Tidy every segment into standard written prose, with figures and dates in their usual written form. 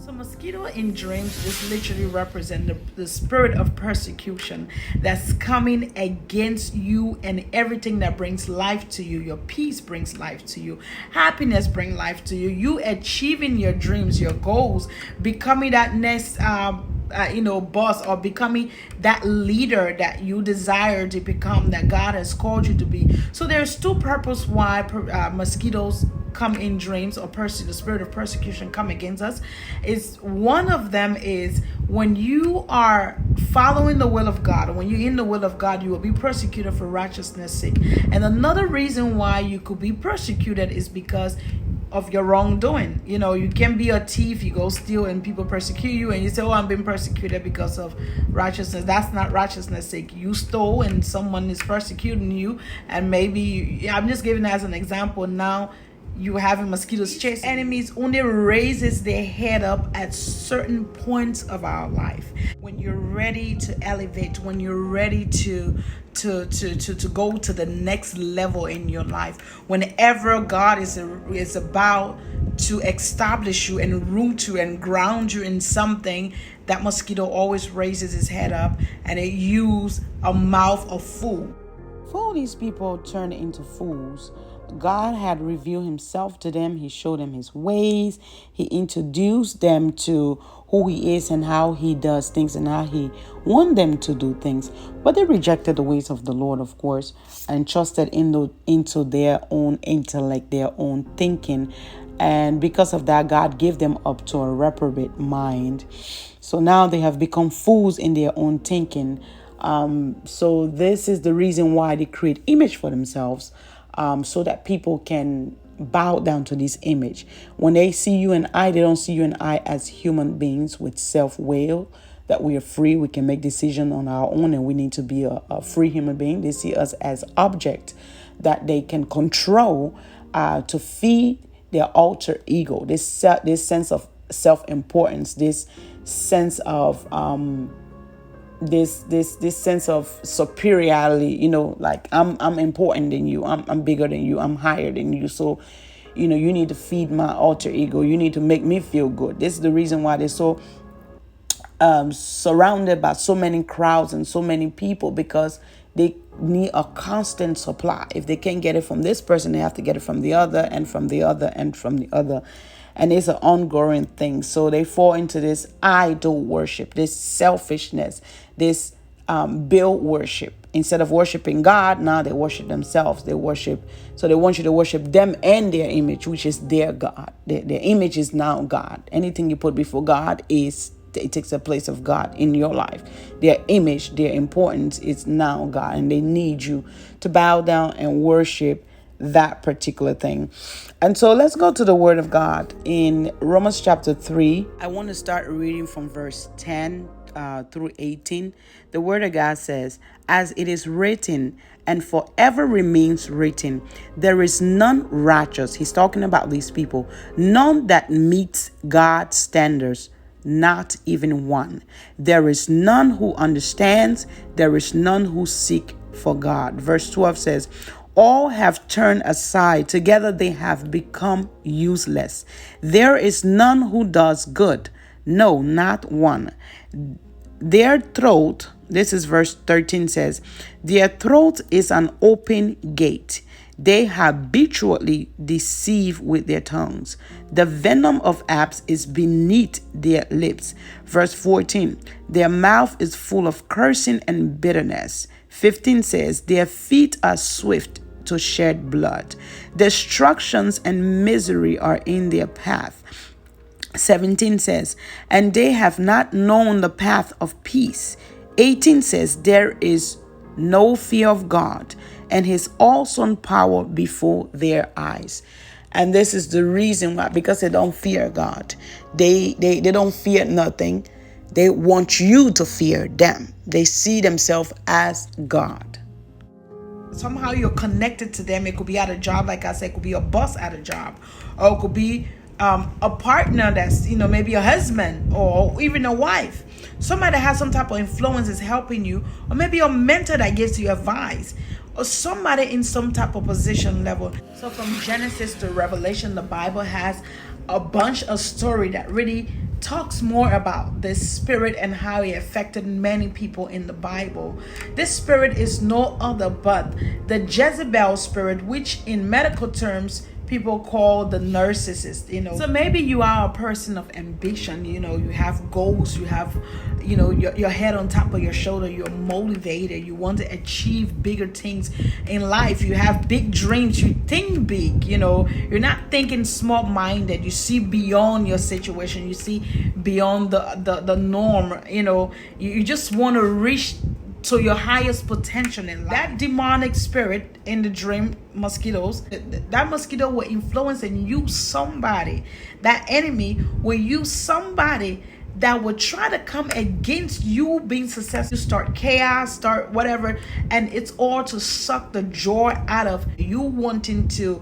So mosquito in dreams just literally represent the spirit of persecution that's coming against you and everything that brings life to you. Your peace brings life to you. Happiness brings life to you. You achieving your dreams, your goals, becoming that next boss, or becoming that leader that you desire to become, that God has called you to be. So there's two purposes why mosquitoes come in dreams, or the spirit of persecution come against us. Is one of them is when you are following the will of God, when you're in the will of God, you will be persecuted for righteousness' sake. And another reason why you could be persecuted is because of your wrongdoing. You can be a thief, you go steal, and people persecute you, and you say, oh, I'm being persecuted because of righteousness. That's not righteousness' sake. You stole and someone is persecuting you, and maybe, I'm just giving that as an example. Now you having mosquitoes chase enemies only raises their head up at certain points of our life. When you're ready to elevate, when you're ready to go to the next level in your life, whenever God is about to establish you and root you and ground you in something, that mosquito always raises his head up, and it uses a mouth of fool. For these people turned into fools, God had revealed himself to them. He showed them his ways. He introduced them to who he is and how he does things and how he wants them to do things. But they rejected the ways of the Lord, of course, and trusted into their own intellect, their own thinking. And because of that, God gave them up to a reprobate mind. So now they have become fools in their own thinking. So this is the reason why they create image for themselves, so that people can bow down to this image. When they see you and I, they don't see you and I as human beings with self-will, that we are free, we can make decisions on our own, and we need to be a free human being. They see us as object that they can control to feed their alter ego, this sense of self-importance, this sense of this sense of superiority, like I'm important than you, I'm bigger than you, I'm higher than you. So, you need to feed my alter ego. You need to make me feel good. This is the reason why they're so surrounded by so many crowds and so many people, because they need a constant supply. If they can't get it from this person, they have to get it from the other and from the other and from the other. And it's an ongoing thing. So they fall into this idol worship, this selfishness, this Baal worship. Instead of worshiping God, now they worship themselves. They want you to worship them and their image, which is their God. Their image is now God. Anything you put before God it takes the place of God in your life. Their image, their importance is now God, and they need you to bow down and worship that particular thing. And so let's go to the word of God in Romans chapter 3. I want to start reading from verse 10 through 18. The word of God says, as it is written, and forever remains written, there is none righteous. He's talking about these people. None that meets God's standards, not even one. There is none who understands. There is none who seek for God. Verse 12 says, all have turned aside. Together they have become useless. There is none who does good. No, not one. Their throat, this is verse 13 says, their throat is an open gate. They habitually deceive with their tongues. The venom of apes is beneath their lips. Verse 14, their mouth is full of cursing and bitterness. 15 says, their feet are swift to shed blood. Destructions and misery are in their path. 17 says, and they have not known the path of peace. 18 says, there is no fear of God and his awesome power before their eyes. And this is the reason why, because they don't fear God. They don't fear nothing. They want you to fear them. They see themselves as God. Somehow you're connected to them. It could be at a job, like I said, it could be a boss at a job, or it could be a partner that's, maybe a husband or even a wife. Somebody that has some type of influence is helping you, or maybe a mentor that gives you advice, or somebody in some type of position level. So from Genesis to Revelation, the Bible has a bunch of story that really talks more about this spirit and how it affected many people in the Bible. This spirit is no other but the Jezebel spirit, which in medical terms people call the narcissist. So maybe you are a person of ambition. You have goals, you have your head on top of your shoulder, you're motivated, you want to achieve bigger things in life, you have big dreams, you think big. You're not thinking small minded, you see beyond your situation, you see beyond the norm. You just want to reach to your highest potential in life. That demonic spirit in the dream, mosquitoes, that mosquito will influence and use somebody. That enemy will use somebody that will try to come against you being successful. You start chaos, start whatever, and it's all to suck the joy out of you wanting to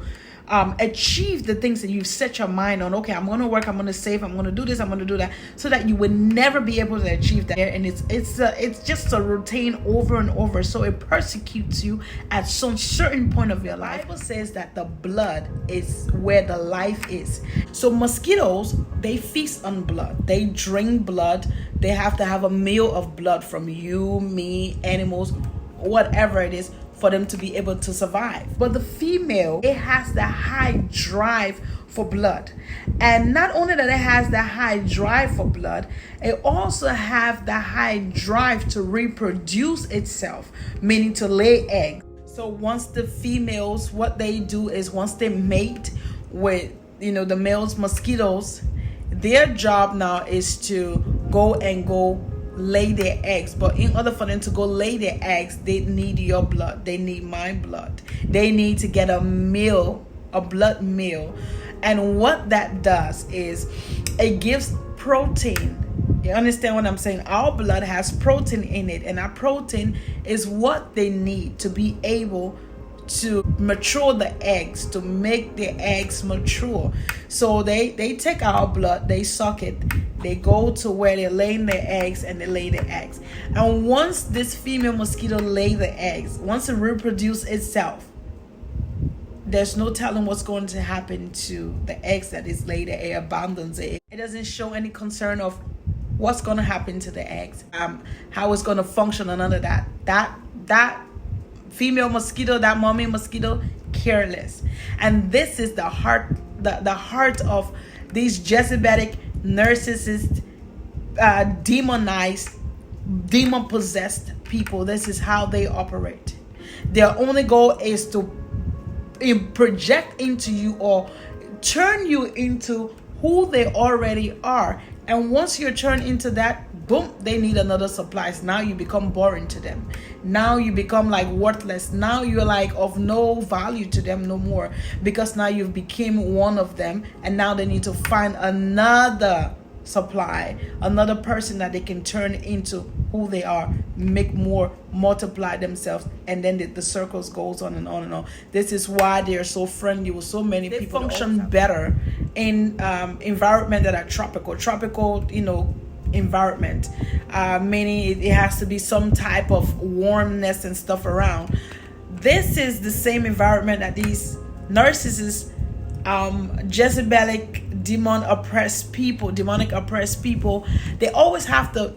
achieve the things that you've set your mind on. Okay, I'm going to work, I'm going to save, I'm going to do this, I'm going to do that, so that you would never be able to achieve that. And it's just a routine over and over. So it persecutes you at some certain point of your life. The Bible says that the blood is where the life is. So mosquitoes, they feast on blood. They drink blood. They have to have a meal of blood from you, me, animals, whatever it is, for them to be able to survive. But the female, it has the high drive for blood. And not only that it has the high drive for blood, it also have the high drive to reproduce itself, meaning to lay eggs. So once the females, what they do is once they mate with, the male's mosquitoes, their job now is to go lay their eggs. But in order for them to go lay their eggs, they need your blood, they need my blood, they need to get a blood meal. And what that does is it gives protein. You understand what I'm saying? Our blood has protein in it, and our protein is what they need to be able to mature the eggs, to make the eggs mature. So they take our blood, they suck it, they go to where they're laying their eggs, and they lay the eggs. And once this female mosquito lay the eggs, once it reproduces itself, there's no telling what's going to happen to the eggs that is laid. It abandons it. It doesn't show any concern of what's going to happen to the eggs, how it's going to function, or none of that. That female mosquito, that mommy mosquito, careless. And this is the heart of these Jezebelic, narcissist, demonized, demon-possessed people. This is how they operate. Their only goal is to project into you or turn you into who they already are. And once you're turned into that, boom, they need another supply. So now you become boring to them. Now you become like worthless. Now you're like of no value to them no more, because now you've become one of them, and now they need to find another supply, another person that they can turn into who they are, make more, multiply themselves, and then the circles goes on and on and on. This is why they are so friendly with so many people. They function better in environment that are tropical, environment, meaning it has to be some type of warmness and stuff around. This is the same environment that these narcissists, Jezebelic, demonic oppressed people, they always have to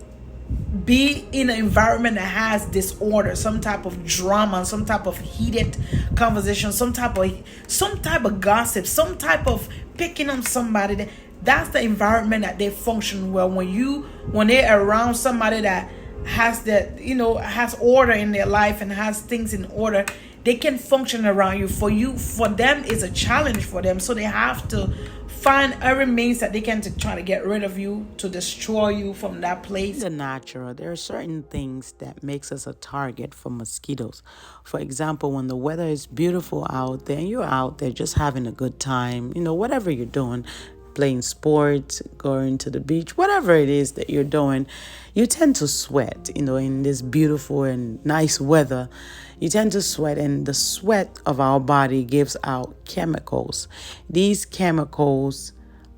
be in an environment that has disorder, some type of drama, some type of heated conversation, some type of gossip, some type of picking on somebody. That's the environment that they function well. When they're around somebody that has has order in their life and has things in order, they can function around you. For them, it's a challenge for them. So they have to find every means that they can to try to get rid of you, to destroy you from that place. In the natural, there are certain things that makes us a target for mosquitoes. For example, when the weather is beautiful out there and you're out there just having a good time, whatever you're doing, playing sports, going to the beach, whatever it is that you're doing, you tend to sweat, in this beautiful and nice weather. You tend to sweat, and the sweat of our body gives out chemicals. These chemicals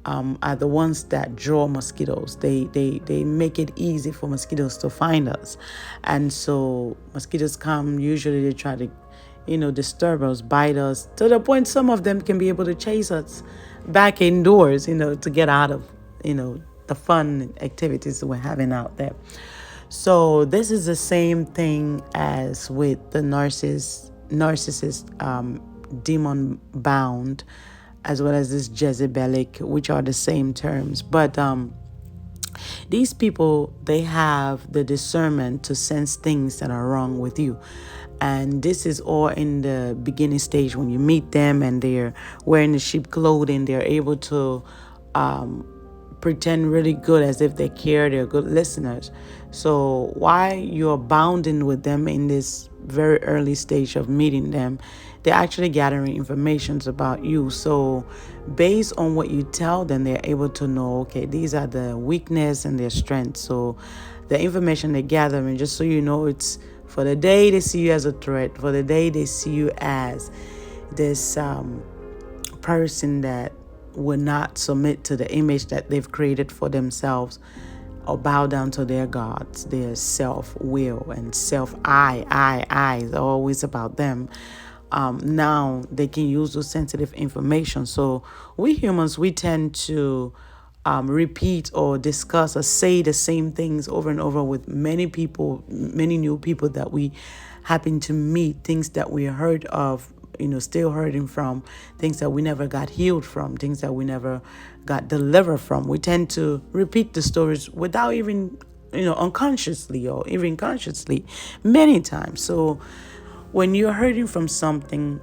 are the ones that draw mosquitoes. They make it easy for mosquitoes to find us. And so mosquitoes come, usually they try to, disturb us, bite us, to the point some of them can be able to chase us back indoors, to get out of, the fun activities we're having out there. So this is the same thing as with the narcissist, demon bound, as well as this Jezebelic, which are the same terms. But these people, they have the discernment to sense things that are wrong with you. And this is all in the beginning stage when you meet them and they're wearing the sheep clothing. They're able to pretend really good as if they care. They're good listeners. So while you're bounding with them in this very early stage of meeting them, they're actually gathering information about you. So based on what you tell them, they're able to know, okay, these are the weakness and their strengths. So the information they gather, and just so you know, it's for the day they see you as a threat, for the day they see you as this person that will not submit to the image that they've created for themselves, or bow down to their gods, their self-will and I is always about them. Now they can use those sensitive information. So we humans, we tend to repeat or discuss or say the same things over and over with many people, many new people that we happen to meet, things that we heard of, still hurting from, things that we never got healed from, things that we never got delivered from. We tend to repeat the stories without even, unconsciously or even consciously many times. So when you're hurting from something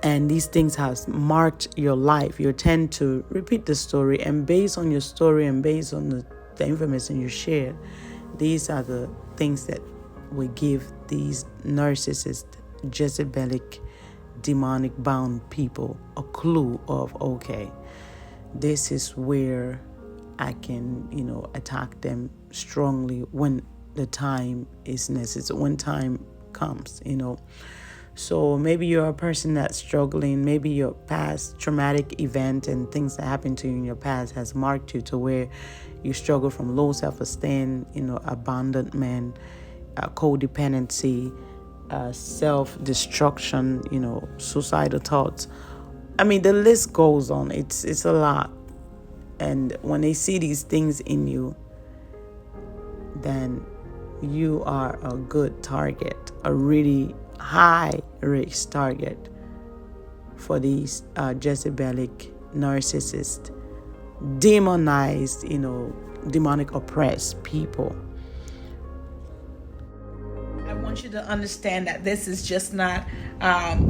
and these things has marked your life, you tend to repeat the story. And based on your story and based on the information you shared, these are the things that will give these narcissist, Jezebelic, demonic bound people a clue of, okay, this is where I can, attack them strongly when the time is necessary, when time comes, So maybe you're a person that's struggling. Maybe your past traumatic event and things that happened to you in your past has marked you to where you struggle from low self-esteem, abandonment, codependency, self-destruction, suicidal thoughts. I mean, the list goes on. It's a lot. And when they see these things in you, then you are a good target, a really high risk target for these Jezebelic, narcissist, demonized, demonic oppressed people. I want you to understand that this is just not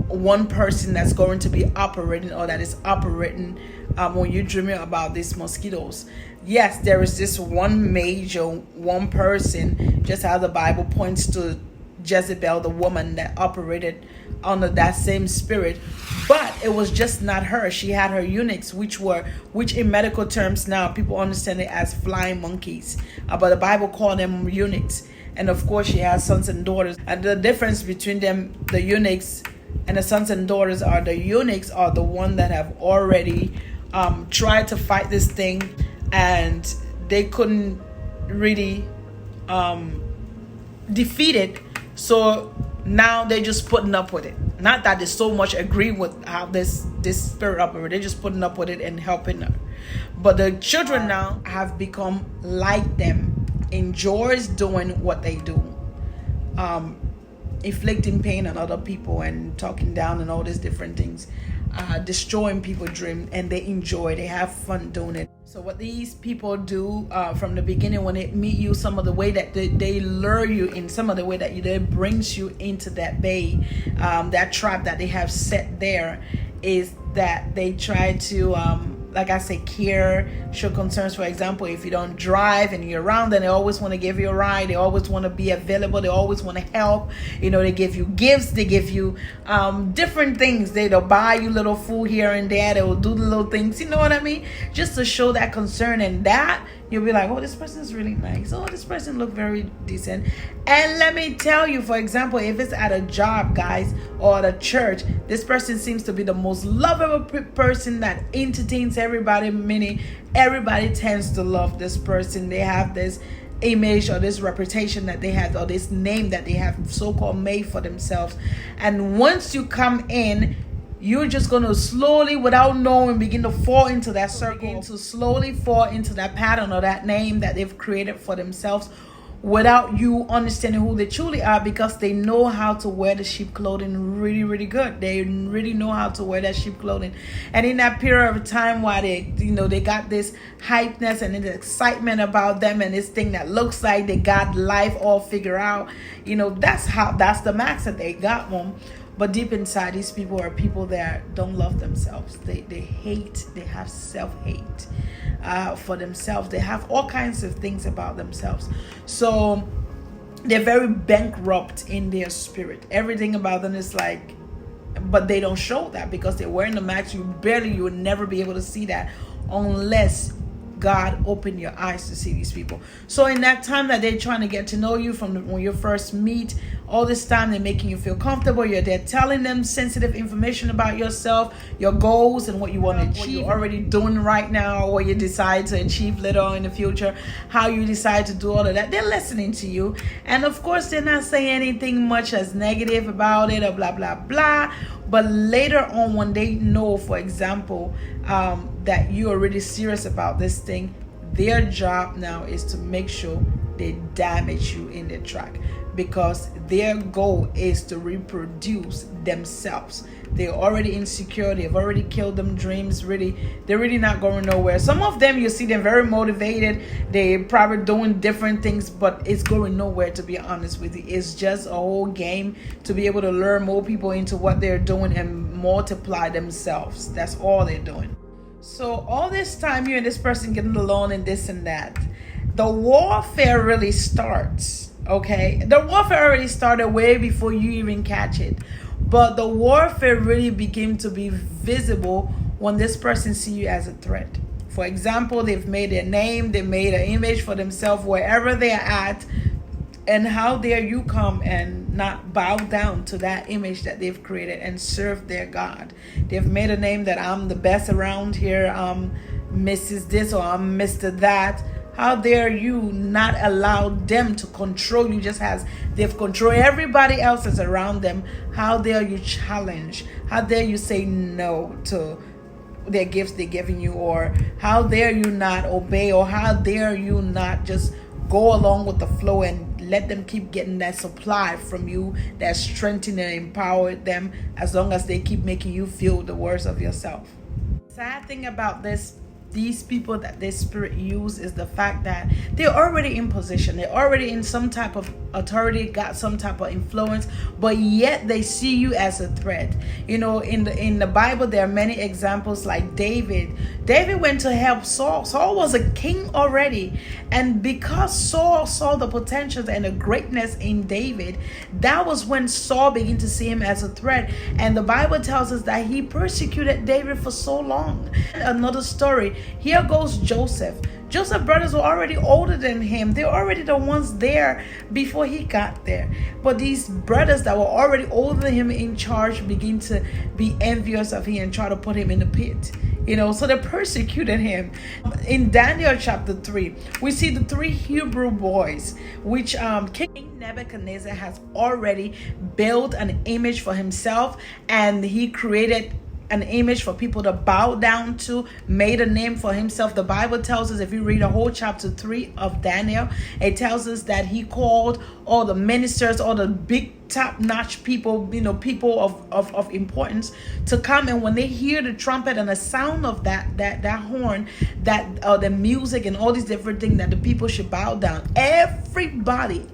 one person that's going to be operating or that is operating when you're dreaming about these mosquitoes. Yes, there is this one person, just how the Bible points to Jezebel, the woman that operated under that same spirit, but it was just not her. She had her eunuchs, which in medical terms now people understand it as flying monkeys, but the Bible called them eunuchs. And of course she has sons and daughters, and the difference between them, the eunuchs and the sons and daughters, are the eunuchs are the one that have already tried to fight this thing, and they couldn't really defeat it. So now they're just putting up with it. Not that they so much agree with how this spirit operates. They're just putting up with it and helping her. But the children now have become like them, enjoys doing what they do, inflicting pain on other people and talking down and all these different things, destroying people's dreams, and they have fun doing it. So what these people do from the beginning, when they meet you, some of the way that they lure you in, some of the way that they brings you into that bay, that trap that they have set there, is that they try to like I say, care, show concerns. For example, if you don't drive and you're around, then they always want to give you a ride. They always want to be available. They always want to help. They give you gifts. They give you different things. They'll buy you little food here and there. They will do the little things. You know what I mean? Just to show that concern, and that you'll be like, oh, this person is really nice. Oh, this person look very decent. And let me tell you, for example, if it's at a job, guys, or at a church, this person seems to be the most lovable person that entertains everybody, meaning everybody tends to love this person. They have this image or this reputation that they have, or this name that they have so-called made for themselves. And once you come in, you're just going to slowly, without knowing, begin to fall into that circle, begin to slowly fall into that pattern or that name that they've created for themselves without you understanding who they truly are, because they know how to wear the sheep clothing really, really good. They really know how to wear that sheep clothing. And in that period of time while they got this hypeness and this excitement about them and this thing that looks like they got life all figured out, that's the max that they got one. But deep inside, these people are people that don't love themselves. They hate, they have self-hate for themselves. They have all kinds of things about themselves. So they're very bankrupt in their spirit. Everything about them is like, but they don't show that because they're wearing the mask. You will never be able to see that unless God open your eyes to see these people. So in that time that they're trying to get to know you when you first meet, all this time they're making you feel comfortable. You're there telling them sensitive information about yourself, your goals, and what you want to achieve, what you're already doing right now, or what you decide to achieve later on in the future, how you decide to do all of that. They're listening to you. And of course, they're not saying anything much as negative about it or blah, blah, blah. But later on, when they know, for example, that you're really serious about this thing, their job now is to make sure they damage you in their track, because their goal is to reproduce themselves. They're already insecure. They've already killed them dreams. They're really not going nowhere. Some of them, you see them very motivated. They're probably doing different things, but it's going nowhere, to be honest with you. It's just a whole game to be able to lure more people into what they're doing and multiply themselves. That's all they're doing. So all this time, you and this person getting along and this and that, the warfare really starts. Okay, the warfare already started way before you even catch it, but the warfare really begin to be visible when this person see you as a threat. For example, they've made a name, they made an image for themselves wherever they're at, and how dare you come and not bow down to that image that they've created and serve their God. They've made a name that I'm the best around here, I'm Mrs. This or I'm Mr. That. How dare you not allow them to control you just as they've controlled everybody else that's around them? How dare you challenge? How dare you say no to their gifts they're giving you? Or how dare you not obey? Or how dare you not just go along with the flow and let them keep getting that supply from you that strengthen and empower them, as long as they keep making you feel the worst of yourself? Sad thing about these people that this spirit use is the fact that they're already in position, they're already in some type of authority, got some type of influence, but yet they see you as a threat. In the Bible, there are many examples like David went to help Saul. Saul was a king already, and because Saul saw the potential and the greatness in David, that was when Saul began to see him as a threat. And the Bible tells us that he persecuted David for so long. Another story, here goes Joseph. Joseph's brothers were already older than him. They're already the ones there before he got there. But these brothers that were already older than him in charge begin to be envious of him and try to put him in the pit. So they persecuted him. In Daniel chapter 3, we see the 3 Hebrew boys, which King Nebuchadnezzar has already built an image for himself, and he created an image for people to bow down to, made a name for himself. The Bible tells us, if you read a whole chapter 3 of Daniel, it tells us that he called all the ministers, all the big top-notch people, people of importance to come, and when they hear the trumpet and the sound of that horn, that the music and all these different things, that the people should bow down. Everybody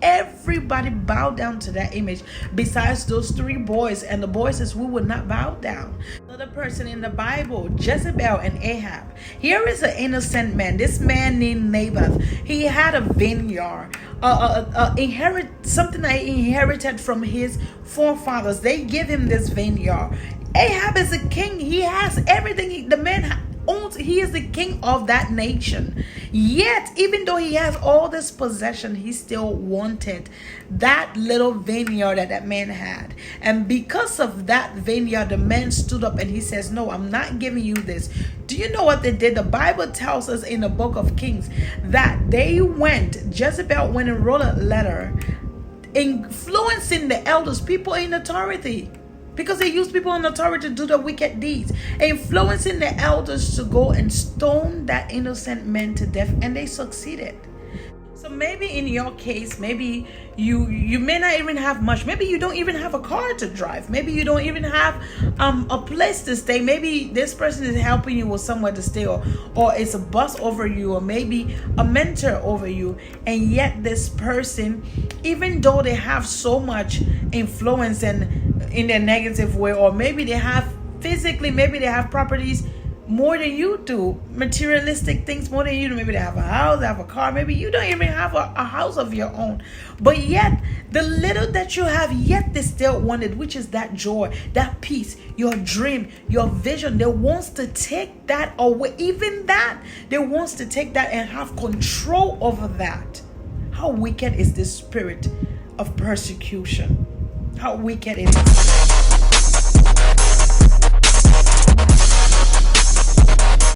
bowed down to that image, besides those 3 boys, and the boys says, we would not bow down. Another person in the Bible, Jezebel and Ahab. Here is an innocent man, this man named Naboth. He had a vineyard, something that he inherited from his forefathers. They give him this vineyard. Ahab is a king. He has everything. The man owns. He is the king of that nation. Yet, even though he has all this possession, he still wanted that little vineyard that man had. And because of that vineyard, the man stood up and he says, no, I'm not giving you this. Do you know what they did? The Bible tells us in the book of Kings that Jezebel went and wrote a letter influencing the elders, people in authority. because they use people in authority to do the wicked deeds, influencing the elders to go and stone that innocent man to death, and they succeeded. So maybe in your case, maybe you may not even have much. Maybe you don't even have a car to drive. Maybe you don't even have a place to stay. Maybe this person is helping you with somewhere to stay, or it's a boss over you, or maybe a mentor over you. And yet this person, even though they have so much influence and in a negative way, or maybe they have physically, maybe they have properties more than you do, materialistic things more than you do. Maybe they have a house, they have a car. Maybe you don't even have a house of your own. But yet, the little that you have, yet they still want it, which is that joy, that peace, your dream, your vision. They wants to take that away. Even that, they wants to take that and have control over that. How wicked is this spirit of persecution? How wicked is it?